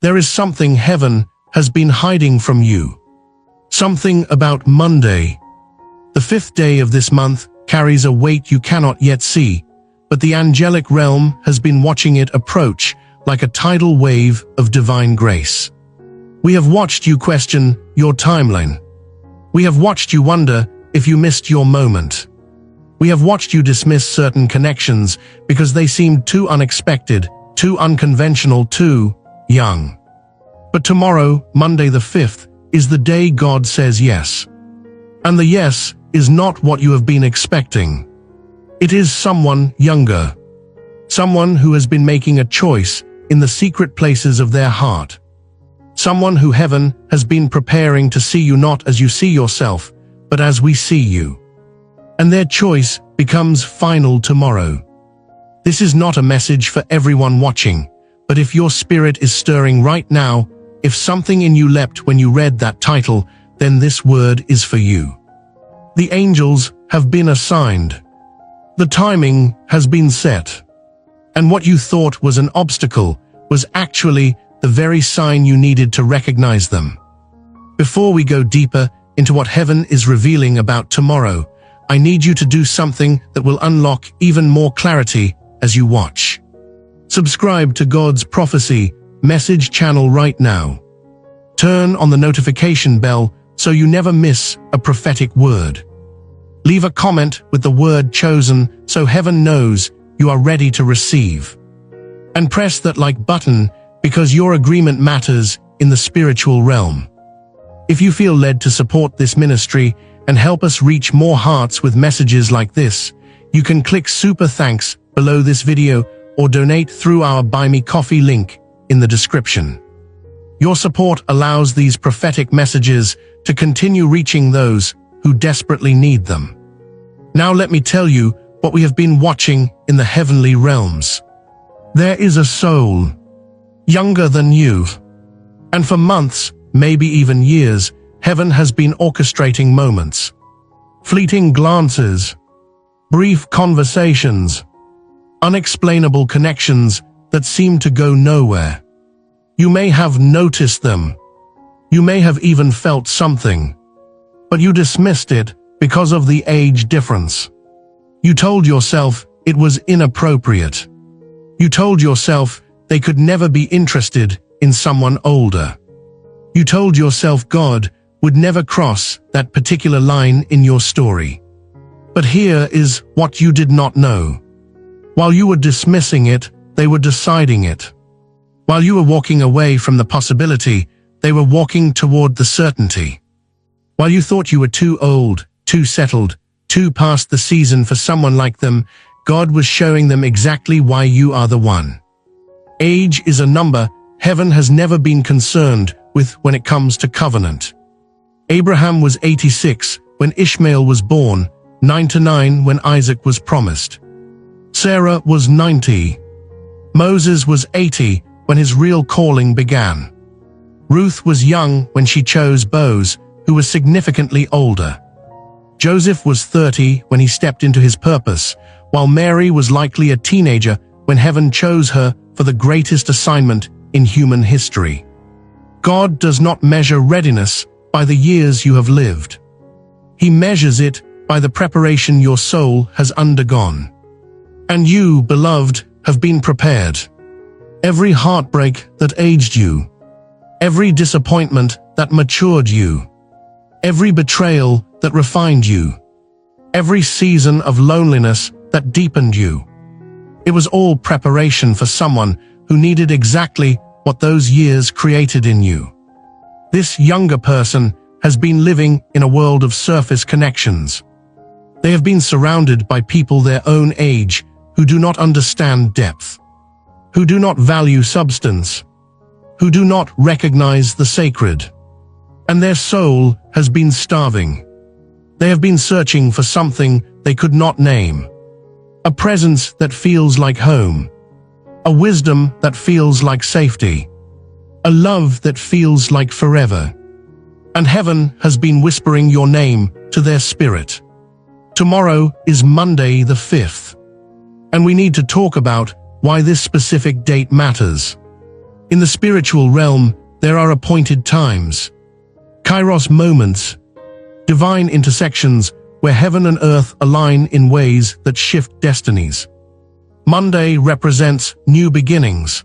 There is something heaven has been hiding from you. Something about Monday. The 5th day of this month carries a weight you cannot yet see, but the angelic realm has been watching it approach like a tidal wave of divine grace. We have watched you question your timeline. We have watched you wonder if you missed your moment. We have watched you dismiss certain connections because they seemed too unexpected, too unconventional, too young. But tomorrow, Monday the 5th, is the day God says yes. And the yes is not what you have been expecting. It is someone younger. Someone who has been making a choice in the secret places of their heart. Someone who heaven has been preparing to see you not as you see yourself, but as we see you. And their choice becomes final tomorrow. This is not a message for everyone watching, but if your spirit is stirring right now, if something in you leapt when you read that title, then this word is for you. The angels have been assigned. The timing has been set. And what you thought was an obstacle was actually the very sign you needed to recognize them. Before we go deeper into what heaven is revealing about tomorrow, I need you to do something that will unlock even more clarity as you watch. Subscribe to God's Prophecy message channel right now. Turn on the notification bell so you never miss a prophetic word. Leave a comment with the word chosen so heaven knows you are ready to receive. And press that like button because your agreement matters in the spiritual realm. If you feel led to support this ministry and help us reach more hearts with messages like this, you can click Super Thanks below this video or donate through our Buy Me Coffee link in the description. Your support allows these prophetic messages to continue reaching those who desperately need them. Now let me tell you what we have been watching in the heavenly realms. There is a soul, younger than you, and for months, maybe even years, heaven has been orchestrating moments, fleeting glances, brief conversations, unexplainable connections that seem to go nowhere. You may have noticed them. You may have even felt something, but you dismissed it because of the age difference. You told yourself it was inappropriate. You told yourself they could never be interested in someone older. You told yourself God would never cross that particular line in your story. But here is what you did not know. While you were dismissing it, they were deciding it. While you were walking away from the possibility, they were walking toward the certainty. While you thought you were too old, too settled, too past the season for someone like them, God was showing them exactly why you are the one. Age is a number heaven has never been concerned with when it comes to covenant. Abraham was 86 when Ishmael was born, 99 when Isaac was promised. Sarah was 90. Moses was 80 when his real calling began. Ruth was young when she chose Boaz, who was significantly older. Joseph was 30 when he stepped into his purpose, while Mary was likely a teenager when heaven chose her for the greatest assignment in human history. God does not measure readiness by the years you have lived. He measures it by the preparation your soul has undergone. And you, beloved, have been prepared. Every heartbreak that aged you, every disappointment that matured you, every betrayal that refined you, every season of loneliness that deepened you. It was all preparation for someone who needed exactly what those years created in you. This younger person has been living in a world of surface connections. They have been surrounded by people their own age who do not understand depth, who do not value substance, who do not recognize the sacred. And their soul has been starving. They have been searching for something they could not name. A presence that feels like home. A wisdom that feels like safety. A love that feels like forever. And heaven has been whispering your name to their spirit. Tomorrow is Monday the 5th. And we need to talk about why this specific date matters. In the spiritual realm, there are appointed times, kairos moments, divine intersections where heaven and earth align in ways that shift destinies. Monday represents new beginnings,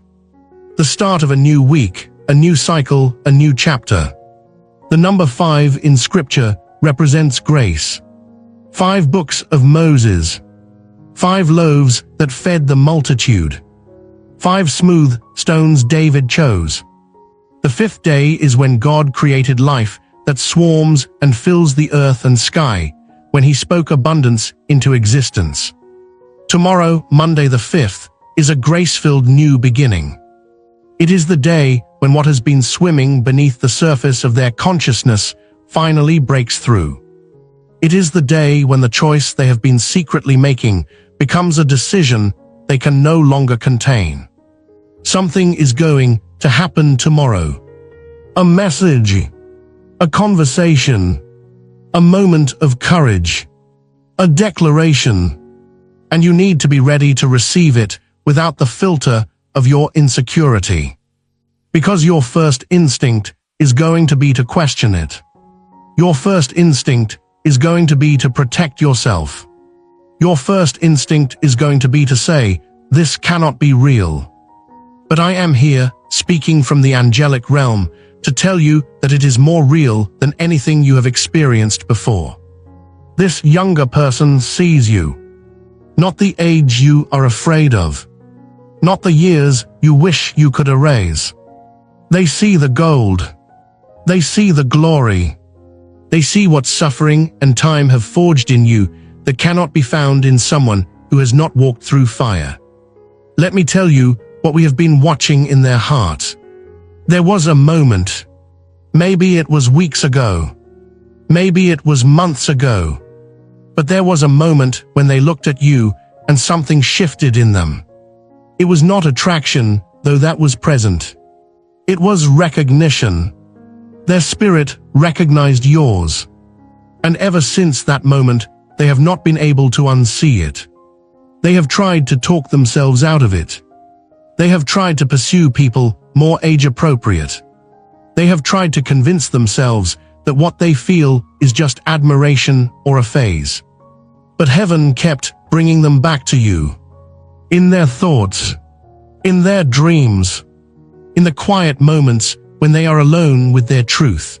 the start of a new week, a new cycle, a new chapter. The number 5 in Scripture represents grace. 5 books of Moses, 5 loaves that fed the multitude, 5 smooth stones David chose. The 5th day is when God created life that swarms and fills the earth and sky, when he spoke abundance into existence. Tomorrow, Monday the 5th, is a grace-filled new beginning. It is the day when what has been swimming beneath the surface of their consciousness finally breaks through. It is the day when the choice they have been secretly making becomes a decision they can no longer contain. Something is going to happen tomorrow. A message, a conversation, a moment of courage, a declaration, and you need to be ready to receive it without the filter of your insecurity. Because your first instinct is going to be to question it. Your first instinct is going to be to protect yourself. Your first instinct is going to be to say, "This cannot be real." But I am here, speaking from the angelic realm, to tell you that it is more real than anything you have experienced before. This younger person sees you. Not the age you are afraid of. Not the years you wish you could erase. They see the gold. They see the glory. They see what suffering and time have forged in you that cannot be found in someone who has not walked through fire. Let me tell you what we have been watching in their hearts. There was a moment. Maybe it was weeks ago. Maybe it was months ago. But there was a moment when they looked at you and something shifted in them. It was not attraction, though that was present. It was recognition. Their spirit recognized yours. And ever since that moment, they have not been able to unsee it. They have tried to talk themselves out of it. They have tried to pursue people more age-appropriate. They have tried to convince themselves that what they feel is just admiration or a phase. But heaven kept bringing them back to you. In their thoughts, in their dreams, in the quiet moments when they are alone with their truth.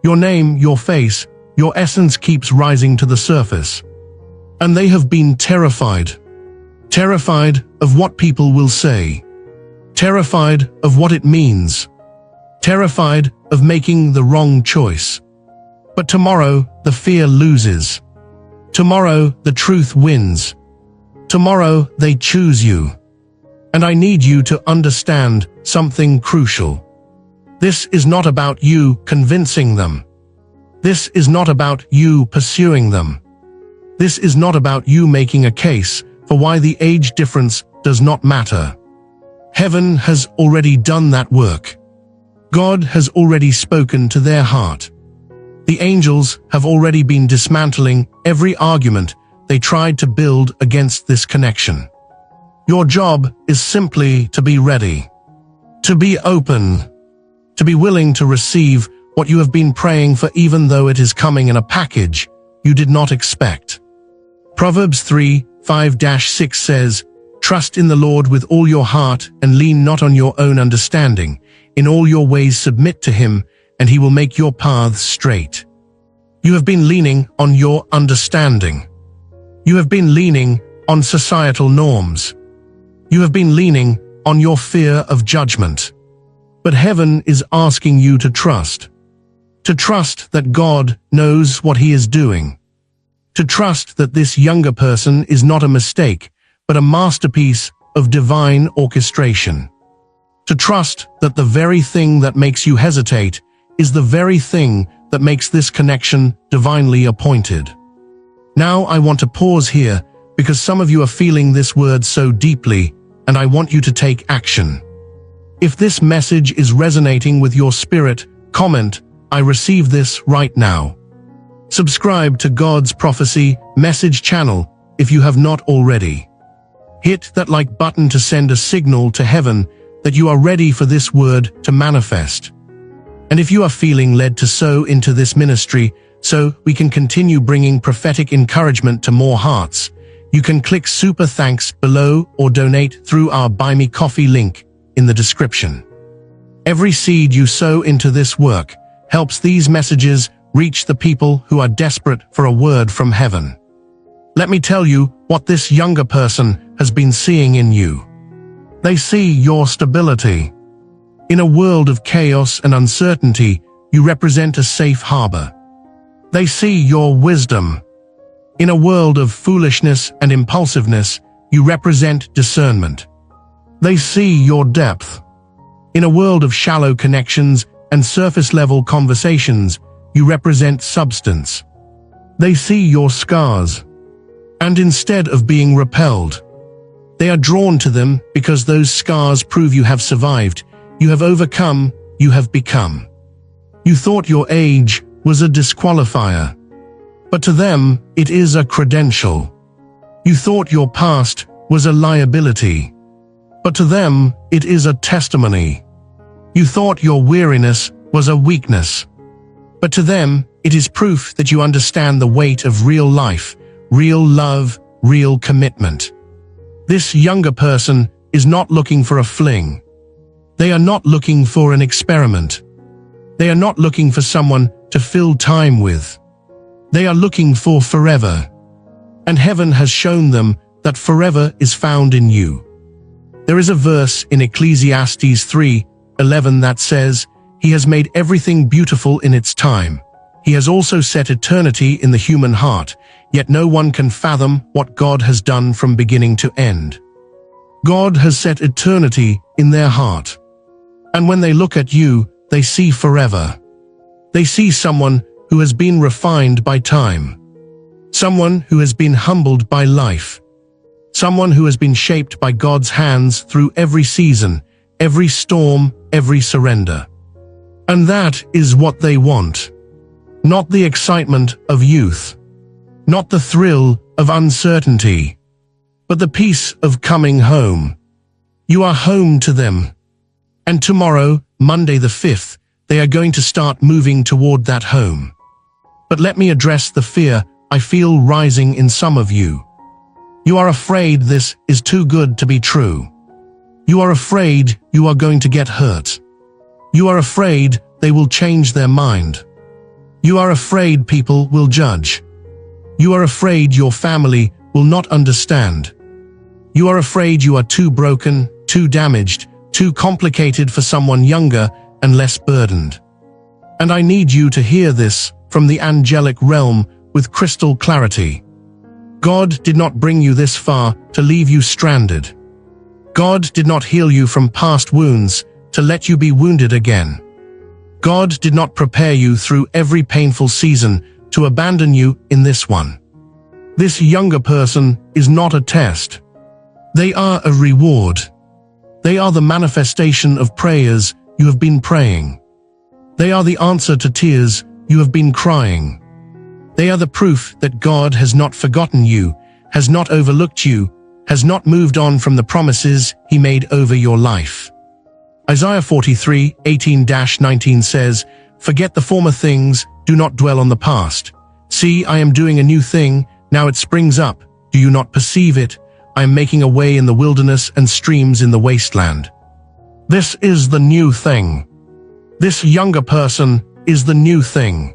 Your name, your face, your essence keeps rising to the surface. And they have been terrified. Terrified of what people will say. Terrified of what it means. Terrified of making the wrong choice. But tomorrow, the fear loses. Tomorrow, the truth wins. Tomorrow, they choose you. And I need you to understand something crucial. This is not about you convincing them. This is not about you pursuing them. This is not about you making a case for why the age difference does not matter. Heaven has already done that work. God has already spoken to their heart. The angels have already been dismantling every argument they tried to build against this connection. Your job is simply to be ready, to be open, to be willing to receive what you have been praying for, even though it is coming in a package you did not expect. Proverbs 3:5-6 says, "Trust in the Lord with all your heart and lean not on your own understanding. In all your ways submit to him, and he will make your paths straight." You have been leaning on your understanding. You have been leaning on societal norms. You have been leaning on your fear of judgment. But heaven is asking you to trust that God knows what he is doing. To trust that this younger person is not a mistake, but a masterpiece of divine orchestration. To trust that the very thing that makes you hesitate is the very thing that makes this connection divinely appointed. Now I want to pause here because some of you are feeling this word so deeply, and I want you to take action. If this message is resonating with your spirit, comment, "I receive this right now." Subscribe to God's Prophecy Message channel if you have not already. Hit that like button to send a signal to heaven that you are ready for this word to manifest. And if you are feeling led to sow into this ministry so we can continue bringing prophetic encouragement to more hearts, you can click Super Thanks below or donate through our Buy Me Coffee link in the description. Every seed you sow into this work helps these messages reach the people who are desperate for a word from heaven. Let me tell you what this younger person has been seeing in you. They see your stability. In a world of chaos and uncertainty, you represent a safe harbor. They see your wisdom. In a world of foolishness and impulsiveness, you represent discernment. They see your depth. In a world of shallow connections and surface-level conversations, you represent substance. They see your scars. And instead of being repelled, they are drawn to them because those scars prove you have survived. You have overcome, you have become. You thought your age was a disqualifier, but to them, it is a credential. You thought your past was a liability, but to them, it is a testimony. You thought your weariness was a weakness, but to them, it is proof that you understand the weight of real life, real love, real commitment. This younger person is not looking for a fling. They are not looking for an experiment. They are not looking for someone to fill time with. They are looking for forever. And heaven has shown them that forever is found in you. There is a verse in Ecclesiastes 3:11 that says, "He has made everything beautiful in its time. He has also set eternity in the human heart, yet no one can fathom what God has done from beginning to end." God has set eternity in their heart. And when they look at you, they see forever. They see someone who has been refined by time. Someone who has been humbled by life. Someone who has been shaped by God's hands through every season, every storm, every surrender. And that is what they want. Not the excitement of youth. Not the thrill of uncertainty. But the peace of coming home. You are home to them. And tomorrow, Monday the 5th, they are going to start moving toward that home. But let me address the fear I feel rising in some of you. You are afraid this is too good to be true. You are afraid you are going to get hurt. You are afraid they will change their mind. You are afraid people will judge. You are afraid your family will not understand. You are afraid you are too broken, too damaged, too complicated for someone younger and less burdened. And I need you to hear this from the angelic realm with crystal clarity. God did not bring you this far to leave you stranded. God did not heal you from past wounds to let you be wounded again. God did not prepare you through every painful season to abandon you in this one. This younger person is not a test. They are a reward. They are the manifestation of prayers you have been praying. They are the answer to tears you have been crying. They are the proof that God has not forgotten you, has not overlooked you, has not moved on from the promises He made over your life. Isaiah 43:18-19 says, "Forget the former things, do not dwell on the past. See, I am doing a new thing, now it springs up. Do you not perceive it? I am making a way in the wilderness and streams in the wasteland." This is the new thing. This younger person is the new thing.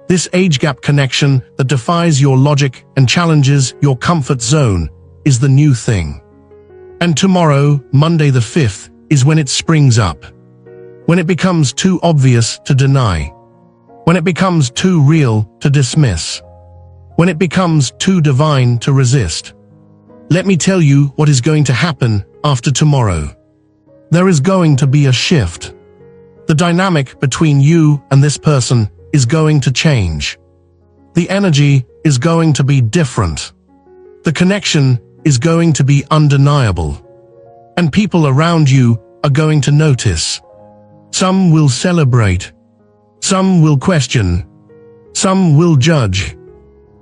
This age gap connection that defies your logic and challenges your comfort zone is the new thing. And tomorrow, Monday the 5th, is when it springs up. When it becomes too obvious to deny. When it becomes too real to dismiss. When it becomes too divine to resist. Let me tell you what is going to happen after tomorrow. There is going to be a shift. The dynamic between you and this person is going to change. The energy is going to be different. The connection is going to be undeniable. And people around you are going to notice. Some will celebrate. Some will question. Some will judge.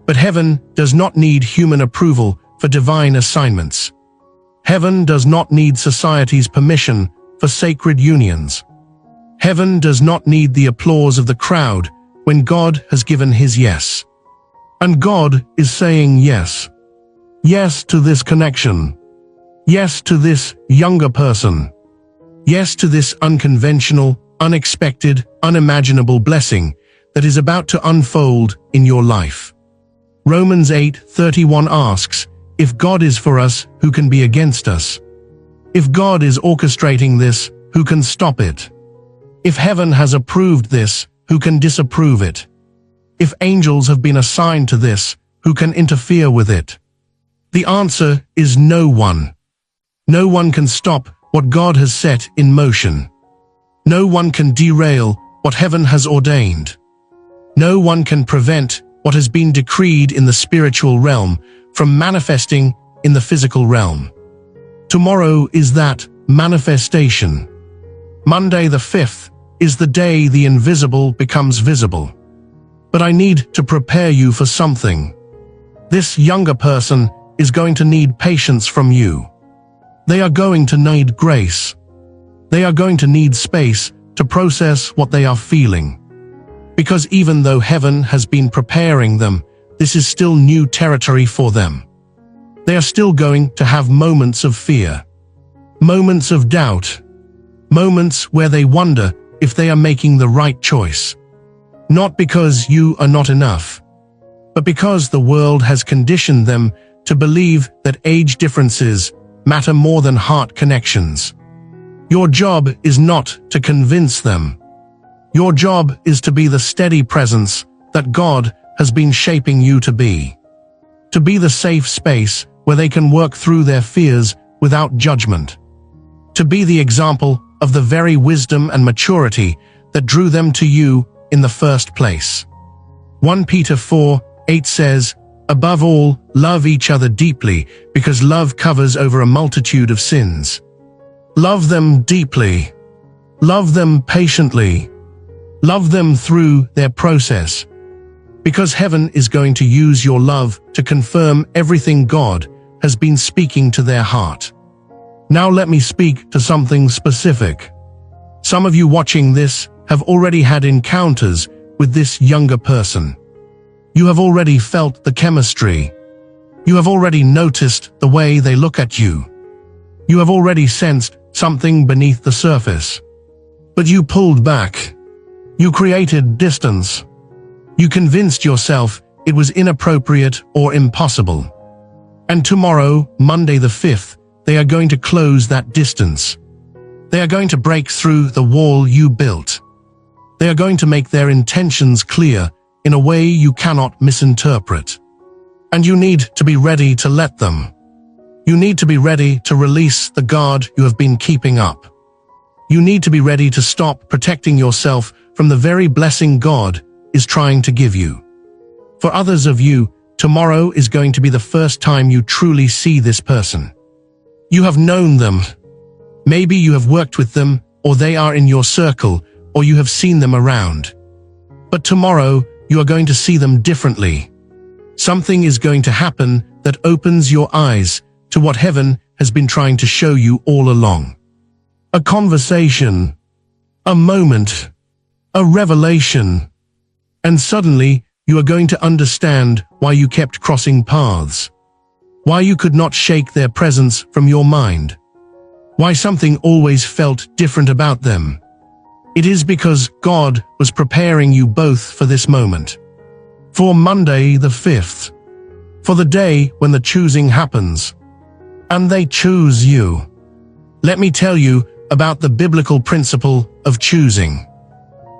But heaven does not need human approval for divine assignments. Heaven does not need society's permission for sacred unions. Heaven does not need the applause of the crowd when God has given his yes. And God is saying yes. Yes to this connection. Yes to this younger person. Yes to this unconventional, unexpected, unimaginable blessing that is about to unfold in your life. Romans 8:31 asks, if God is for us, who can be against us? If God is orchestrating this, who can stop it? If heaven has approved this, who can disapprove it? If angels have been assigned to this, who can interfere with it? The answer is no one. No one can stop what God has set in motion. No one can derail what heaven has ordained. No one can prevent what has been decreed in the spiritual realm from manifesting in the physical realm. Tomorrow is that manifestation. Monday the 5th is the day the invisible becomes visible. But I need to prepare you for something. This younger person is going to need patience from you. They are going to need grace. They are going to need space to process what they are feeling. Because even though heaven has been preparing them, this is still new territory for them. They are still going to have moments of fear, moments of doubt, moments where they wonder if they are making the right choice. Not because you are not enough, but because the world has conditioned them to believe that age differences matter more than heart connections. Your job is not to convince them. Your job is to be the steady presence that God has been shaping you to be. To be the safe space where they can work through their fears without judgment. To be the example of the very wisdom and maturity that drew them to you in the first place. 1 Peter 4:8 says, above all, love each other deeply, because love covers over a multitude of sins. Love them deeply. Love them patiently. Love them through their process. Because heaven is going to use your love to confirm everything God has been speaking to their heart. Now let me speak to something specific. Some of you watching this have already had encounters with this younger person. You have already felt the chemistry. You have already noticed the way they look at you. You have already sensed something beneath the surface. But you pulled back. You created distance. You convinced yourself it was inappropriate or impossible. And tomorrow, Monday the 5th, they are going to close that distance. They are going to break through the wall you built. They are going to make their intentions clear in a way you cannot misinterpret. And you need to be ready to let them. You need to be ready to release the guard you have been keeping up. You need to be ready to stop protecting yourself from the very blessing God is trying to give you. For others of you, tomorrow is going to be the first time you truly see this person. You have known them. Maybe you have worked with them, or they are in your circle, or you have seen them around. But tomorrow, you are going to see them differently. Something is going to happen that opens your eyes to what heaven has been trying to show you all along. A conversation, a moment, a revelation. And suddenly, you are going to understand why you kept crossing paths. Why you could not shake their presence from your mind. Why something always felt different about them. It is because God was preparing you both for this moment. For Monday the 5th. For the day when the choosing happens. And they choose you. Let me tell you about the biblical principle of choosing.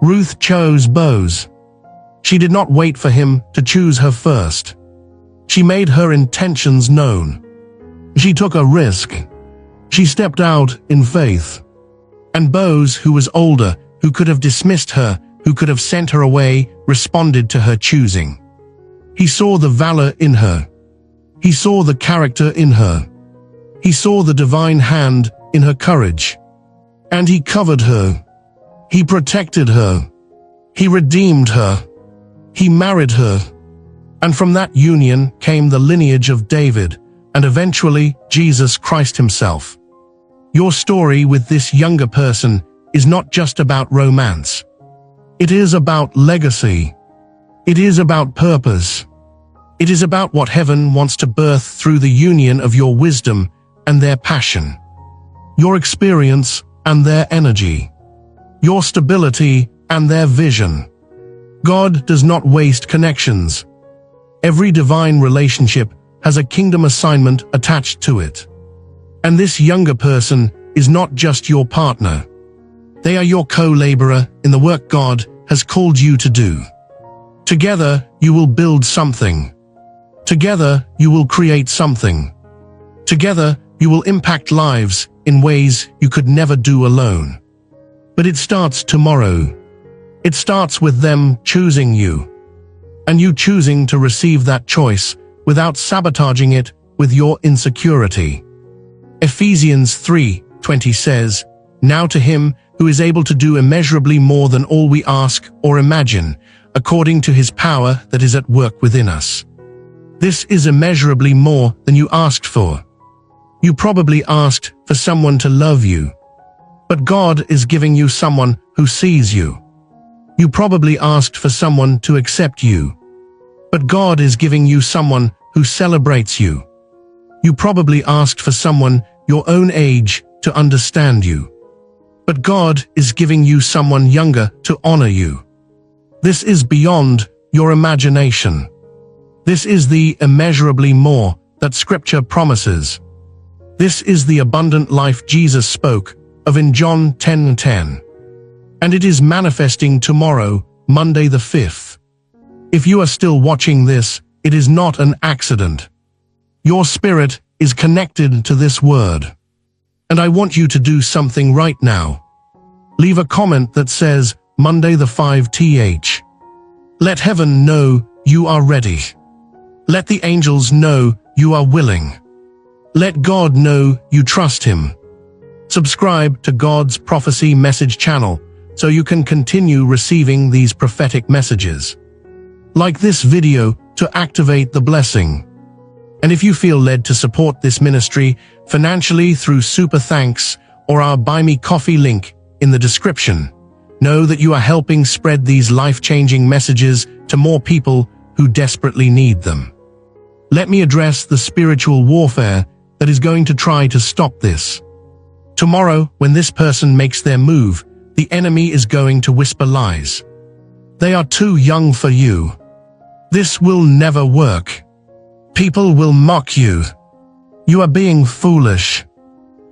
Ruth chose Boaz. She did not wait for him to choose her first. She made her intentions known. She took a risk. She stepped out in faith. And Boaz, who was older, who could have dismissed her, who could have sent her away, responded to her choosing. He saw the valor in her. He saw the character in her. He saw the divine hand in her courage. And he covered her. He protected her. He redeemed her. He married her. And from that union came the lineage of David, and eventually Jesus Christ himself. Your story with this younger person is not just about romance. It is about legacy. It is about purpose. It is about what heaven wants to birth through the union of your wisdom and their passion, your experience and their energy, your stability and their vision. God does not waste connections. Every divine relationship has a kingdom assignment attached to it. And this younger person is not just your partner. They are your co-laborer in the work God has called you to do. Together, you will build something. Together, you will create something. Together, you will impact lives in ways you could never do alone. But it starts tomorrow. It starts with them choosing you, and you choosing to receive that choice without sabotaging it with your insecurity. Ephesians 3:20 says, "Now to him who is able to do immeasurably more than all we ask or imagine, according to his power that is at work within us." This is immeasurably more than you asked for. You probably asked for someone to love you, but God is giving you someone who sees you. You probably asked for someone to accept you, but God is giving you someone who celebrates you. You probably asked for someone your own age to understand you, but God is giving you someone younger to honor you. This is beyond your imagination. This is the immeasurably more that Scripture promises. This is the abundant life Jesus spoke of in John 10:10. And it is manifesting tomorrow, Monday the 5th. If you are still watching this, it is not an accident. Your spirit is connected to this word. And I want you to do something right now. Leave a comment that says, Monday the 5th. Let heaven know you are ready. Let the angels know you are willing. Let God know you trust Him. Subscribe to God's Prophecy Message channel so you can continue receiving these prophetic messages. Like this video to activate the blessing. And if you feel led to support this ministry financially through Super Thanks or our Buy Me Coffee link in the description, know that you are helping spread these life-changing messages to more people who desperately need them. Let me address the spiritual warfare that is going to try to stop this. Tomorrow, when this person makes their move, the enemy is going to whisper lies. They are too young for you. This will never work. People will mock you. You are being foolish.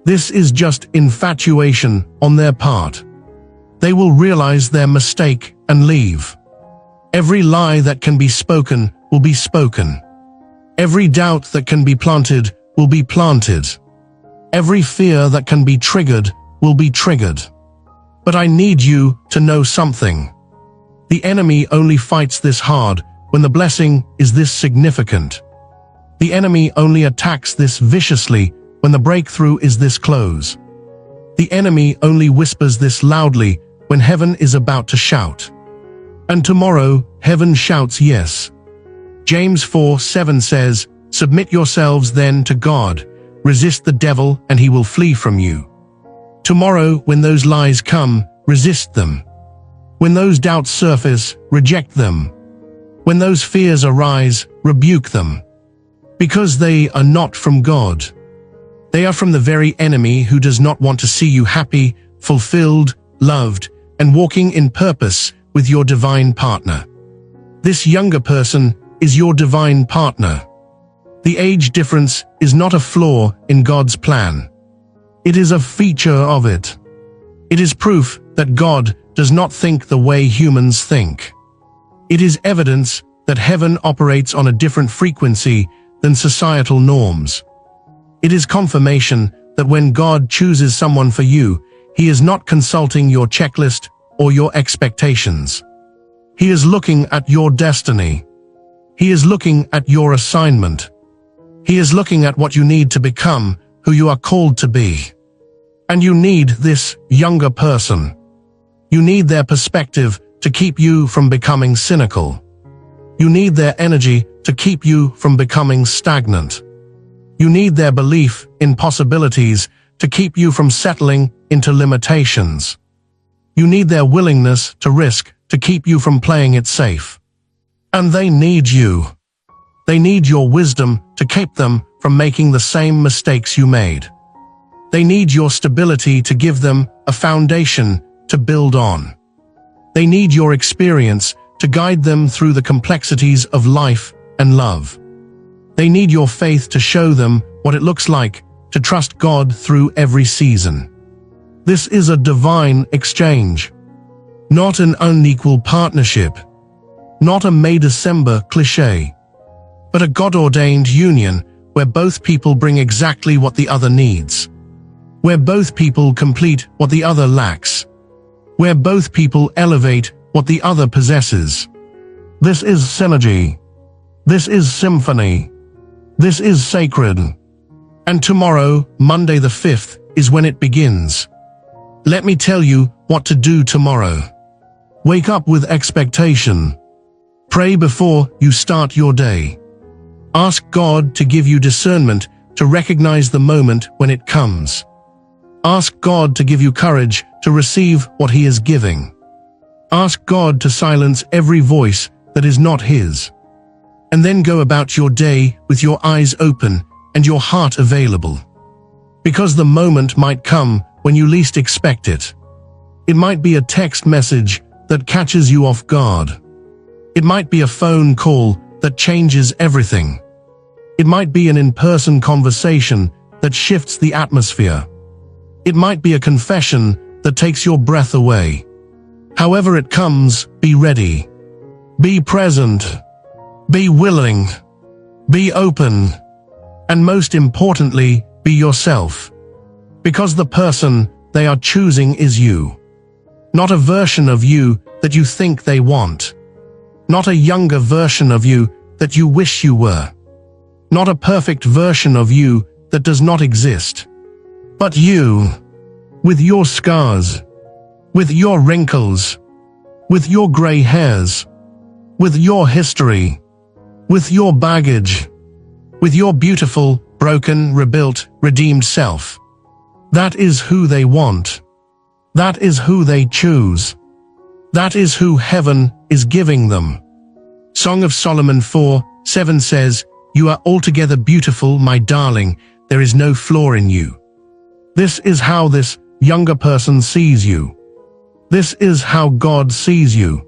This is just infatuation on their part. They will realize their mistake and leave. Every lie that can be spoken will be spoken. Every doubt that can be planted will be planted. Every fear that can be triggered will be triggered. But I need you to know something. The enemy only fights this hard when the blessing is this significant. The enemy only attacks this viciously when the breakthrough is this close. The enemy only whispers this loudly when heaven is about to shout. And tomorrow, heaven shouts yes. James 4:7 says, "Submit yourselves then to God, resist the devil and he will flee from you." Tomorrow, when those lies come, resist them. When those doubts surface, reject them. When those fears arise, rebuke them. Because they are not from God. They are from the very enemy who does not want to see you happy, fulfilled, loved, and walking in purpose with your divine partner. This younger person is your divine partner. The age difference is not a flaw in God's plan. It is a feature of it. It is proof that God does not think the way humans think. It is evidence that heaven operates on a different frequency than societal norms. It is confirmation that when God chooses someone for you, He is not consulting your checklist or your expectations. He is looking at your destiny. He is looking at your assignment. He is looking at what you need to become who you are called to be. And you need this younger person. You need their perspective to keep you from becoming cynical. You need their energy to keep you from becoming stagnant. You need their belief in possibilities to keep you from settling into limitations. You need their willingness to risk to keep you from playing it safe. And they need you. They need your wisdom to keep them from making the same mistakes you made. They need your stability to give them a foundation to build on. They need your experience to guide them through the complexities of life and love. They need your faith to show them what it looks like to trust God through every season. This is a divine exchange, not an unequal partnership, not a May December cliché, but a God-ordained union where both people bring exactly what the other needs, where both people complete what the other lacks, where both people elevate what the other possesses. This is synergy. This is symphony. This is sacred. And tomorrow, Monday the 5th, is when it begins. Let me tell you what to do tomorrow. Wake up with expectation. Pray before you start your day. Ask God to give you discernment to recognize the moment when it comes. Ask God to give you courage to receive what He is giving. Ask God to silence every voice that is not His. And then go about your day with your eyes open and your heart available. Because the moment might come when you least expect it. It might be a text message that catches you off guard. It might be a phone call that changes everything. It might be an in-person conversation that shifts the atmosphere. It might be a confession that takes your breath away. However it comes, be ready. Be present. Be willing. Be open. And most importantly, be yourself. Because the person they are choosing is you. Not a version of you that you think they want. Not a younger version of you that you wish you were. Not a perfect version of you that does not exist. But you, with your scars, with your wrinkles, with your gray hairs, with your history, with your baggage, with your beautiful, broken, rebuilt, redeemed self. That is who they want. That is who they choose. That is who heaven is giving them. Song of Solomon 4:7 says, "You are altogether beautiful, my darling. There is no flaw in you." This is how this younger person sees you. This is how God sees you.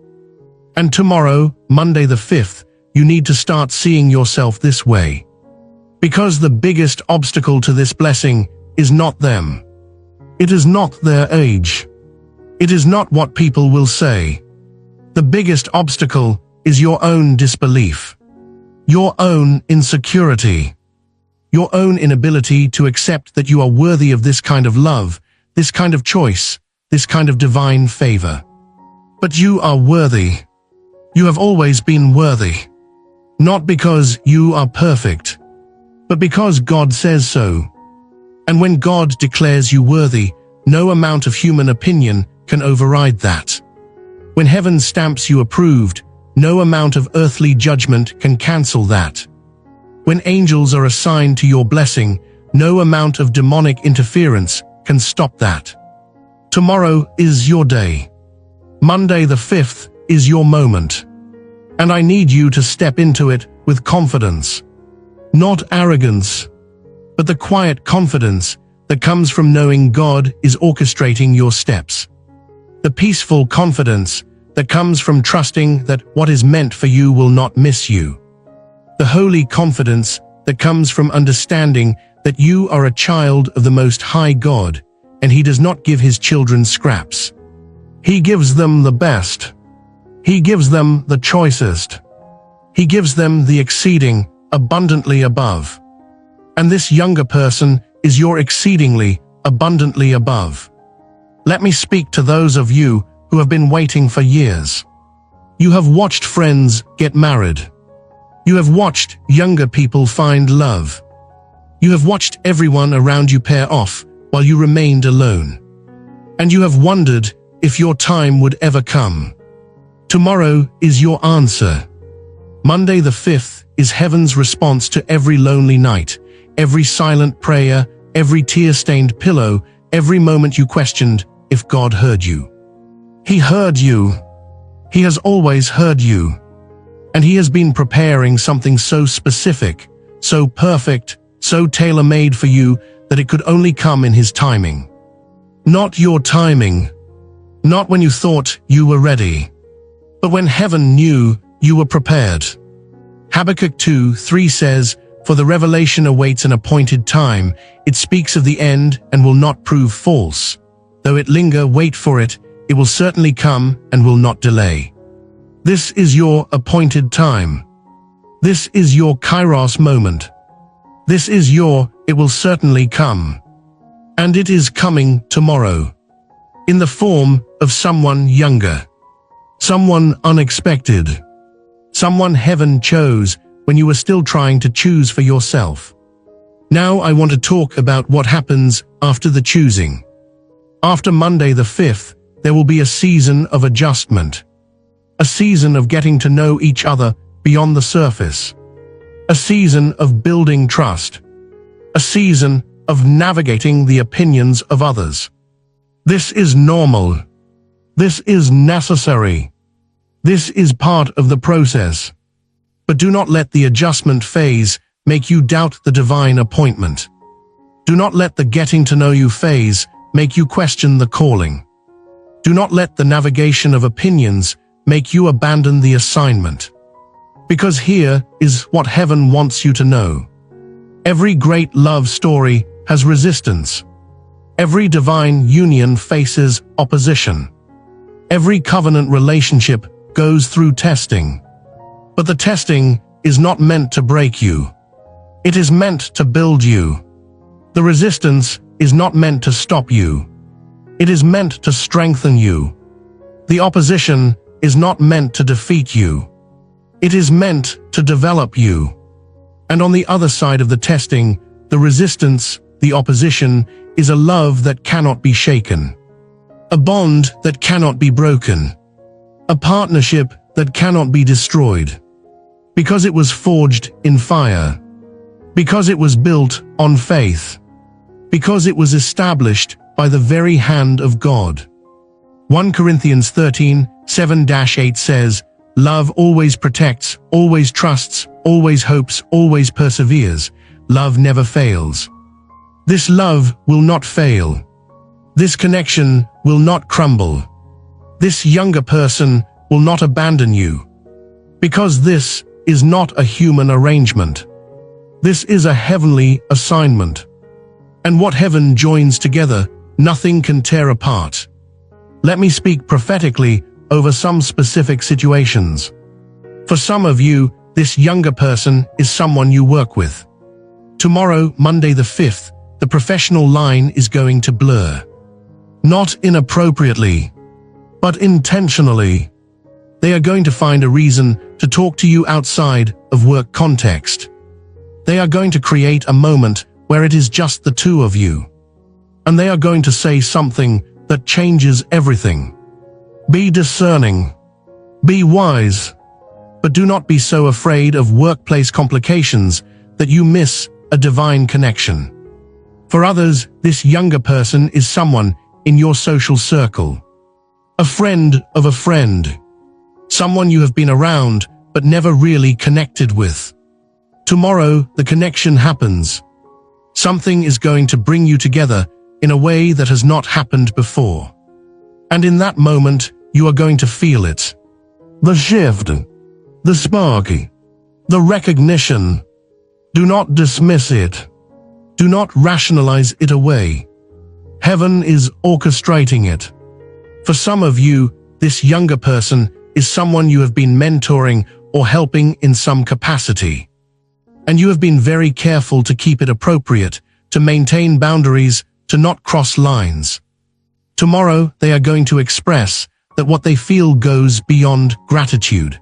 And tomorrow, Monday the 5th, you need to start seeing yourself this way. Because the biggest obstacle to this blessing is not them. It is not their age. It is not what people will say. The biggest obstacle is your own disbelief, your own insecurity, your own inability to accept that you are worthy of this kind of love, this kind of choice, this kind of divine favor. But you are worthy. You have always been worthy. Not because you are perfect, but because God says so. And when God declares you worthy, no amount of human opinion can override that. When heaven stamps you approved, no amount of earthly judgment can cancel that. When angels are assigned to your blessing, no amount of demonic interference can stop that. Tomorrow is your day. Monday the 5th is your moment. And I need you to step into it with confidence. Not arrogance, but the quiet confidence that comes from knowing God is orchestrating your steps. The peaceful confidence that comes from trusting that what is meant for you will not miss you. The holy confidence that comes from understanding that you are a child of the Most High God, and He does not give His children scraps. He gives them the best. He gives them the choicest. He gives them the exceeding, abundantly above. And this younger person is your exceedingly, abundantly above. Let me speak to those of you who have been waiting for years. You have watched friends get married. You have watched younger people find love. You have watched everyone around you pair off while you remained alone. And you have wondered if your time would ever come. Tomorrow is your answer. Monday the 5th is heaven's response to every lonely night, every silent prayer, every tear-stained pillow, every moment you questioned if God heard you. He heard you. He has always heard you. And He has been preparing something so specific, so perfect, so tailor-made for you that it could only come in His timing. Not your timing. Not when you thought you were ready. But when heaven knew you were prepared. Habakkuk 2:3 says, "For the revelation awaits an appointed time. It speaks of the end and will not prove false. Though it linger, wait for it. It will certainly come and will not delay." This is your appointed time. This is your kairos moment. This is your "it will certainly come." And it is coming tomorrow. In the form of someone younger. Someone unexpected. Someone heaven chose when you were still trying to choose for yourself. Now I want to talk about what happens after the choosing. After Monday the 5th, there will be a season of adjustment. A season of getting to know each other beyond the surface. A season of building trust. A season of navigating the opinions of others. This is normal. This is necessary. This is part of the process. But do not let the adjustment phase make you doubt the divine appointment. Do not let the getting to know you phase make you question the calling. Do not let the navigation of opinions make you abandon the assignment. Because here is what heaven wants you to know. Every great love story has resistance. Every divine union faces opposition. Every covenant relationship goes through testing. But the testing is not meant to break you. It is meant to build you. The resistance is not meant to stop you. It is meant to strengthen you. The opposition is not meant to defeat you. It is meant to develop you. And on the other side of the testing, the resistance, the opposition, is a love that cannot be shaken. A bond that cannot be broken. A partnership that cannot be destroyed. Because it was forged in fire. Because it was built on faith. Because it was established by the very hand of God. 1 Corinthians 13:7-8 says, "Love always protects, always trusts, always hopes, always perseveres. Love never fails." This love will not fail. This connection will not crumble. This younger person will not abandon you. Because this is not a human arrangement. This is a heavenly assignment. And what heaven joins together, nothing can tear apart. Let me speak prophetically over some specific situations. For some of you, this younger person is someone you work with. Tomorrow, Monday the 5th, the professional line is going to blur. Not inappropriately, but intentionally. They are going to find a reason to talk to you outside of work context. They are going to create a moment where it is just the two of you. And they are going to say something that changes everything. Be discerning. Be wise. But do not be so afraid of workplace complications that you miss a divine connection. For others, this younger person is someone in your social circle. A friend of a friend. Someone you have been around but never really connected with. Tomorrow, the connection happens. Something is going to bring you together in a way that has not happened before. And in that moment, you are going to feel it. The shift. The spark. The recognition. Do not dismiss it. Do not rationalize it away. Heaven is orchestrating it. For some of you, this younger person is someone you have been mentoring or helping in some capacity. And you have been very careful to keep it appropriate, to maintain boundaries, to not cross lines. Tomorrow, they are going to express that what they feel goes beyond gratitude.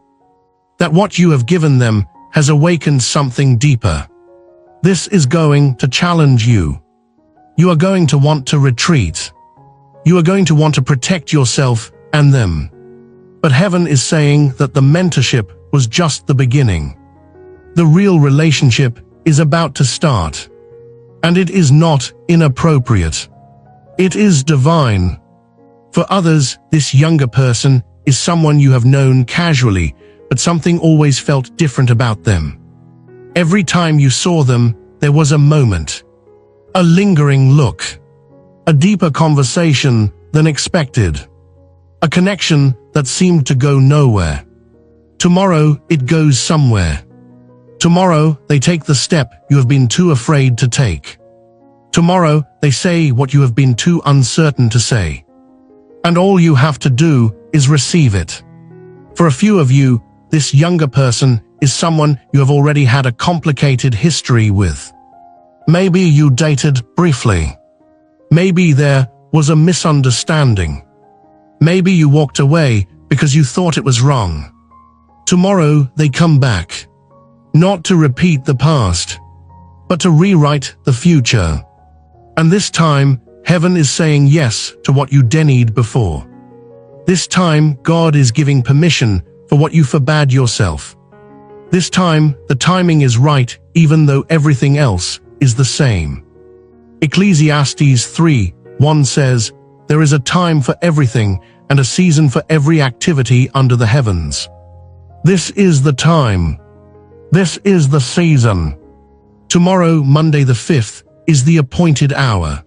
That what you have given them has awakened something deeper. This is going to challenge you. You are going to want to retreat. You are going to want to protect yourself and them. But heaven is saying that the mentorship was just the beginning. The real relationship is about to start. And it is not inappropriate. It is divine. For others, this younger person is someone you have known casually, but something always felt different about them. Every time you saw them, there was a moment, a lingering look, a deeper conversation than expected, a connection that seemed to go nowhere. Tomorrow, it goes somewhere. Tomorrow, they take the step you have been too afraid to take. Tomorrow, they say what you have been too uncertain to say. And all you have to do is receive it. For a few of you, this younger person is someone you have already had a complicated history with. Maybe you dated briefly. Maybe there was a misunderstanding. Maybe you walked away because you thought it was wrong. Tomorrow they come back, not to repeat the past, but to rewrite the future. And this time, heaven is saying yes to what you denied before. This time, God is giving permission for what you forbade yourself. This time, the timing is right, even though everything else is the same. Ecclesiastes 3:1 says, "There is a time for everything and a season for every activity under the heavens." This is the time. This is the season. Tomorrow, Monday the 5th, is the appointed hour.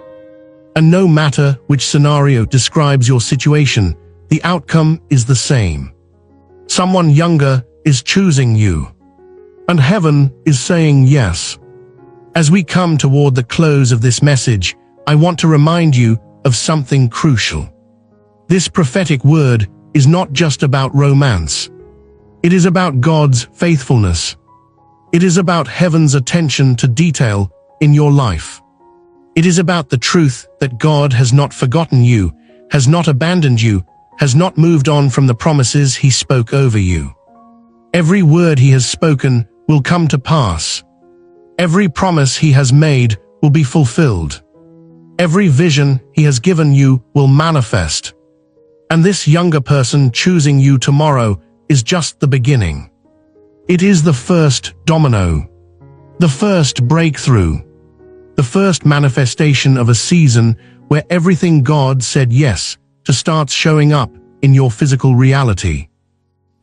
And no matter which scenario describes your situation, the outcome is the same. Someone younger is choosing you. And heaven is saying yes. As we come toward the close of this message, I want to remind you of something crucial. This prophetic word is not just about romance. It is about God's faithfulness. It is about heaven's attention to detail in your life. It is about the truth that God has not forgotten you, has not abandoned you, has not moved on from the promises He spoke over you. Every word He has spoken will come to pass. Every promise He has made will be fulfilled. Every vision He has given you will manifest. And this younger person choosing you tomorrow is just the beginning. It is the first domino, the first breakthrough, the first manifestation of a season where everything God said yes to starts showing up in your physical reality.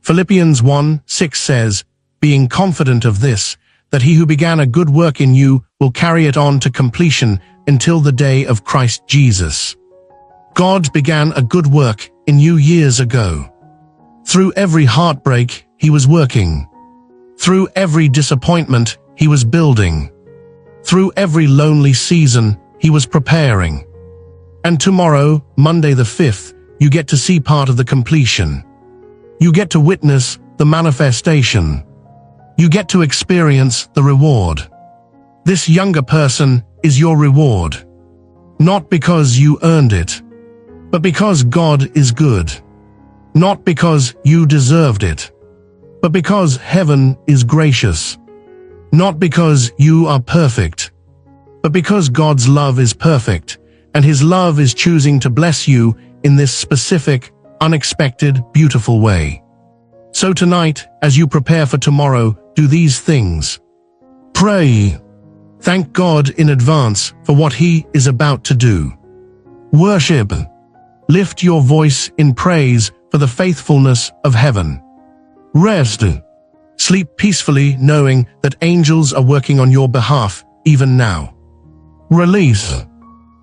Philippians 1:6 says, "Being confident of this, that He who began a good work in you will carry it on to completion until the day of Christ Jesus." God began a good work in you years ago. Through every heartbreak, He was working. Through every disappointment, He was building. Through every lonely season, He was preparing. And tomorrow, Monday the 5th, you get to see part of the completion. You get to witness the manifestation. You get to experience the reward. This younger person is your reward. Not because you earned it, but because God is good. Not because you deserved it, but because heaven is gracious. Not because you are perfect, but because God's love is perfect, and His love is choosing to bless you in this specific, unexpected, beautiful way. So tonight, as you prepare for tomorrow, do these things. Pray. Thank God in advance for what He is about to do. Worship. Lift your voice in praise for the faithfulness of heaven. Rest. Sleep peacefully knowing that angels are working on your behalf even now. Release.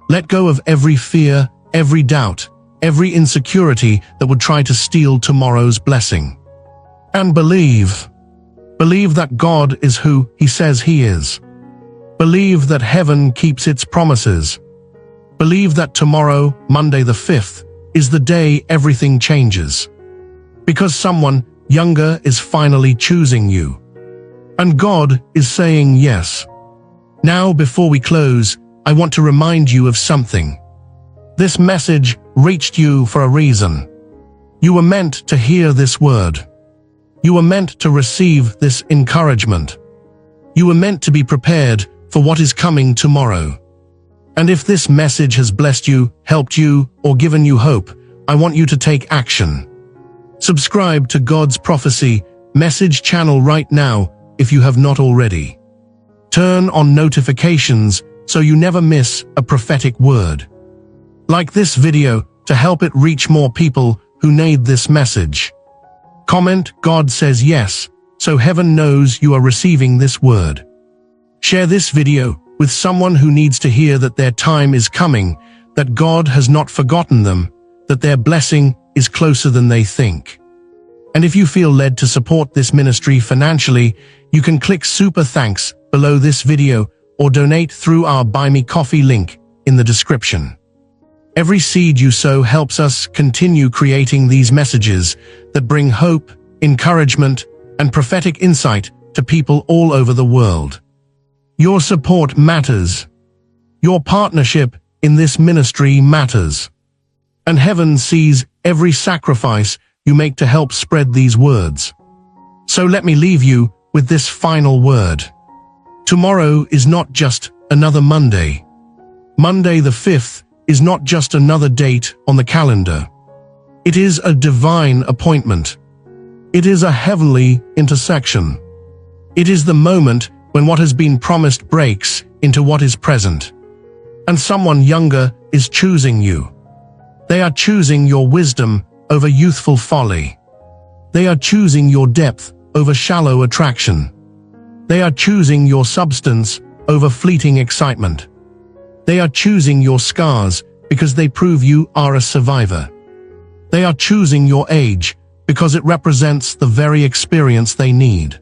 Let go of every fear, every doubt, every insecurity that would try to steal tomorrow's blessing. And believe. Believe that God is who He says He is. Believe that heaven keeps its promises. Believe that tomorrow, Monday the 5th, is the day everything changes. Because someone younger is finally choosing you. And God is saying yes. Now, before we close, I want to remind you of something. This message reached you for a reason. You were meant to hear this word. You were meant to receive this encouragement. You were meant to be prepared for what is coming tomorrow. And if this message has blessed you, helped you, or given you hope, I want you to take action. Subscribe to God's Prophecy message channel right now if you have not already. Turn on notifications so you never miss a prophetic word. Like this video to help it reach more people who need this message. Comment, God says yes, so heaven knows you are receiving this word. Share this video with someone who needs to hear that their time is coming, that God has not forgotten them, that their blessing is closer than they think. And if you feel led to support this ministry financially, you can click Super Thanks below this video or donate through our Buy Me Coffee link in the description. Every seed you sow helps us continue creating these messages that bring hope, encouragement, and prophetic insight to people all over the world. Your support matters. Your partnership in this ministry matters. And heaven sees every sacrifice you make to help spread these words. So let me leave you with this final word. Tomorrow is not just another Monday. Monday the 5th is not just another date on the calendar. It is a divine appointment. It is a heavenly intersection. It is the moment when what has been promised breaks into what is present. And someone younger is choosing you. They are choosing your wisdom over youthful folly. They are choosing your depth over shallow attraction. They are choosing your substance over fleeting excitement. They are choosing your scars because they prove you are a survivor. They are choosing your age because it represents the very experience they need.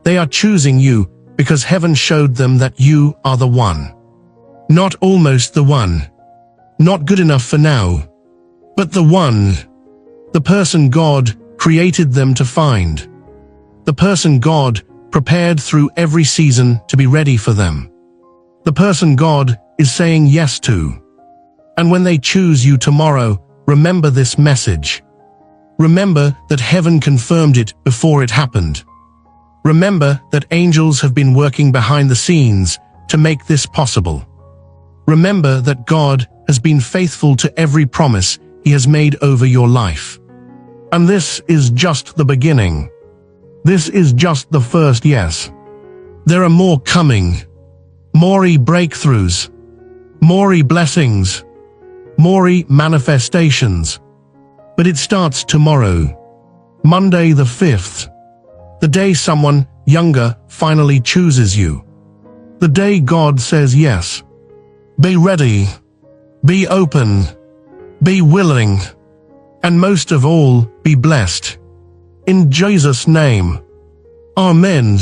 They are choosing you because heaven showed them that you are the one. Not almost the one. Not good enough for now. But the one. The person God created them to find. The person God prepared through every season to be ready for them. The person God is saying yes to. And when they choose you tomorrow, remember this message. Remember that heaven confirmed it before it happened. Remember that angels have been working behind the scenes to make this possible. Remember that God has been faithful to every promise He has made over your life. And this is just the beginning. This is just the first yes. There are more coming. More breakthroughs. More blessings. More manifestations. But it starts tomorrow. Monday the 5th. The day someone younger finally chooses you. The day God says yes. Be ready. Be open. Be willing. And most of all, be blessed. In Jesus' name. Amen.